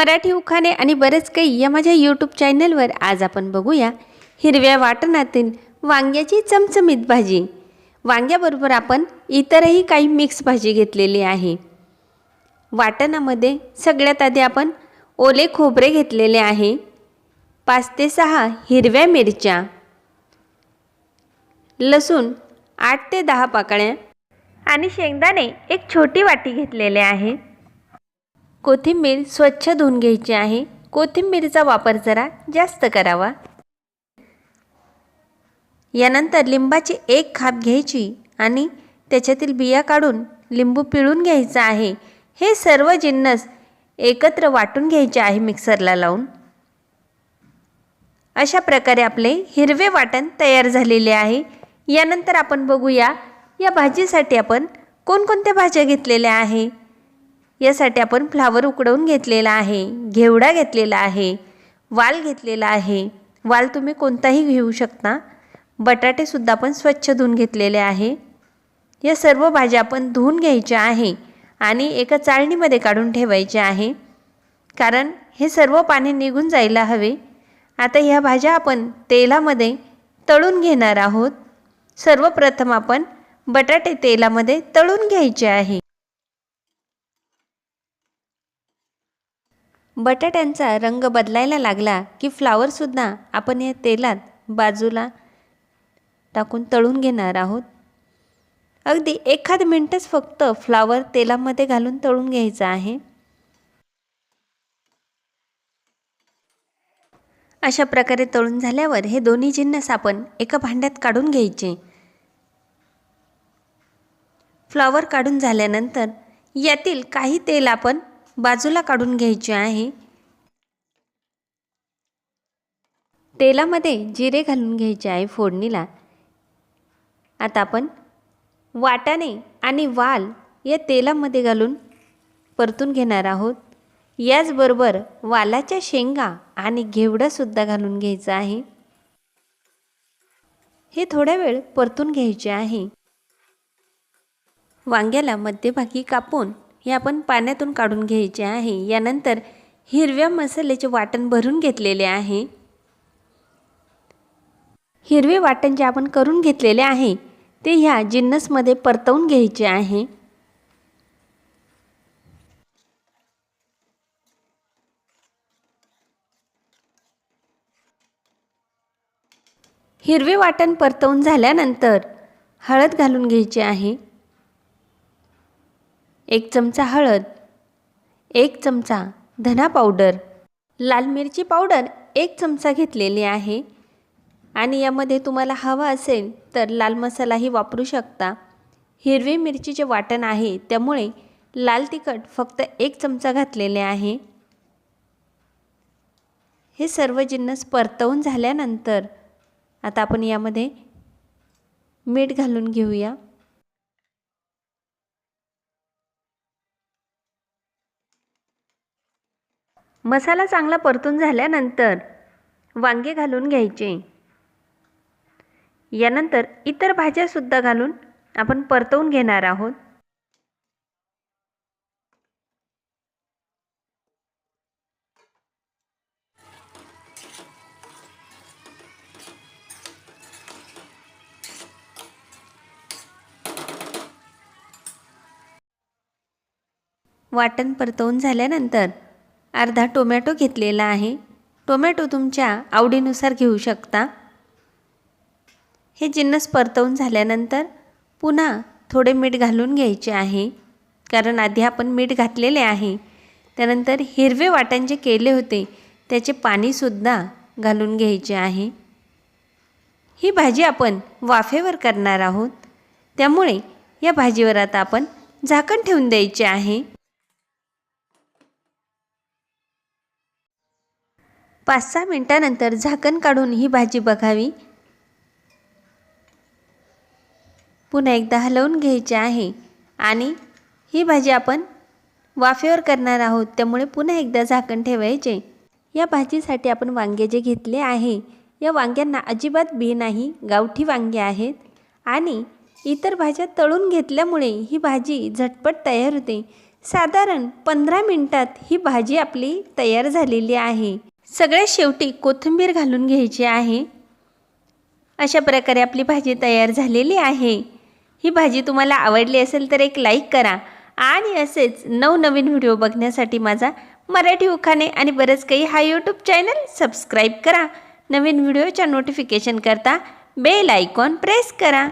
मराठी उखाणे आणि बरेच काही या माझ्या यूट्यूब चॅनलवर आज आपण बघूया हिरव्या वाटणातील वांग्याची चमचमीत भाजी। वांग्याबरोबर आपण इतरही काही मिक्स भाजी घेतलेली आहे। वाटणामध्ये सगळ्यात आधी आपण ओले खोबरे घेतलेले आहे, 5 ते 6 हिरव्या मिरच्या, लसूण 8 ते 10 पाकळ्या आणि शेंगदाणे एक छोटी वाटी घेतलेले आहे। कोथिंबीर स्वच्छ धुवून घ्यायची आहे। कोथिंबीरचा वापर जरा जास्त करावा। यानंतर लिंबाची एक खाप घ्यायची आणि त्याच्यातील बिया काढून लिंबू पिळून घ्यायचा आहे। हे सर्व जिन्नस एकत्र वाटून घ्यायचे आहे मिक्सरला लावून। अशा प्रकारे आपले हिरवे वाटण तयार झालेले आहे। यानंतर आपण बघूया या भाजीसाठी आपण कोणकोणत्या भाज्या घेतलेल्या आहे। यासाठी आपण फ्लावर उकडवून घेतलेला आहे, घेवडा घेतलेला आहे, वाल घेतलेला आहे। वाल तुम्ही कोणताही घेऊ शकता। बटाटे सुद्धा आपण स्वच्छ धुवून घेतलेले आहे। या सर्व भाज्या आपण धुवून घ्यायच्या आहे आणि एका चाळणीमध्ये काढून ठेवायचे आहे, कारण हे सर्व पाणी निघून जायला हवे। आता ह्या भाज्या आपण तेलामध्ये तळून घेणार आहोत। सर्वप्रथम आपण बटाटे तेलामध्ये तळून घ्यायचे आहे। बटाट्यांचा रंग बदलायला लागला की फ्लावर सुद्धा आपण या तेलात बाजूला टाकून तळून घेणार आहोत। अगदी एखाद मिनिटच फक्त फ्लावर तेलामध्ये घालून तळून घ्यायचा आहे। अशा प्रकारे तळून झाल्यावर हे दोन्ही जिन्नस आपण एका भांड्यात काढून घ्यायचे। फ्लावर काढून झाल्यानंतर यातील काही तेल आपण बाजूला काढून घ्यायचे आहे। तेलामध्ये जिरे घालून घ्यायचे आहे फोडणीला। आता आपण वाटाणे आणि वाल या तेलामध्ये घालून परतून घेणार आहोत। याचबरोबर वालाच्या शेंगा आणि घेवडा सुद्धा घालून घ्यायचा आहे। हे थोडा वेळ परतून घ्यायचे आहे। वांग्याला मध्यभागी कापून हे आपण पाण्यातून काढून घ्यायचे आहे। यानंतर हिरव्या मसाल्याचे वाटण भरून घेतलेले आहे। हिरवे वाटण जे आपण करून घेतलेले आहे ते ह्या जिन्नसमध्ये परतवून घ्यायचे आहे। हिरवे वाटण परतवून झाल्यानंतर हळद घालून घ्यायची आहे। 1 चमचा हळद, 1 चमचा धना पावडर, लाल मिरची पावडर 1 चमचा घेतलेली आहे आणि यामध्ये तुम्हाला हवा असेल तर लाल मसालाही वापरू शकता। हिरवी मिरचीचे वाटण आहे त्यामुळे लाल तिखट फक्त 1 चमचा घातलेले आहे। हे सर्व जिन्नस परतवून झाल्यानंतर आता आपण यामध्ये मीठ घालून घेऊया। मसाला चांगला परतून झाल्यानंतर वांगे घालून घ्यायचे। यानंतर इतर भाज्या सुद्धा घालून आपण परतवून घेणार आहोत। वाटण परतवून झाल्यानंतर अर्धा टोमॅटो घेतलेला आहे। टोमॅटो तुमच्या आवडीनुसार घेऊ शकता। हे जिन्नस परतवून झाल्यानंतर पुन्हा थोडे मीठ घालून घ्यायचे आहे, कारण आधी आपण मीठ घातलेले आहे। त्यानंतर हिरवे वाटण जे केले होते त्याचे पाणीसुद्धा घालून घ्यायचे आहे। ही भाजी आपण वाफेवर करणार आहोत, त्यामुळे या भाजीवर आता आपण झाकण ठेवून द्यायचे आहे। 5-6 मिनिटांनंतर झाकण काढून ही भाजी बघावी। पुन्हा एकदा हलवून घ्यायचे आहे आणि ही भाजी आपण वाफेवर करणार आहोत, त्यामुळे पुन्हा एकदा झाकण ठेवायचे। या भाजीसाठी आपण वांगे जे घेतले आहे या वांग्यांना अजिबात बी नाही, गावठी वांगे आहेत आणि इतर भाज्या तळून घेतल्यामुळे ही भाजी झटपट तयार होते। साधारण 15 मिनिटात ही भाजी आपली तयार झालेली आहे। सगळ्यात शेवटी कोथिंबीर घालून घ्यायची आहे। अशा प्रकारे आपली भाजी तयार झालेली आहे। ही भाजी तुम्हाला आवडली असेल तर एक लाईक करा आणि असेच नवनवीन व्हिडिओ बघण्यासाठी माझा मराठी उखाणे आणि बरंच काही हा यूट्यूब चॅनल सबस्क्राईब करा। नवीन व्हिडिओच्या नोटिफिकेशन करता बेल आयकॉन प्रेस करा।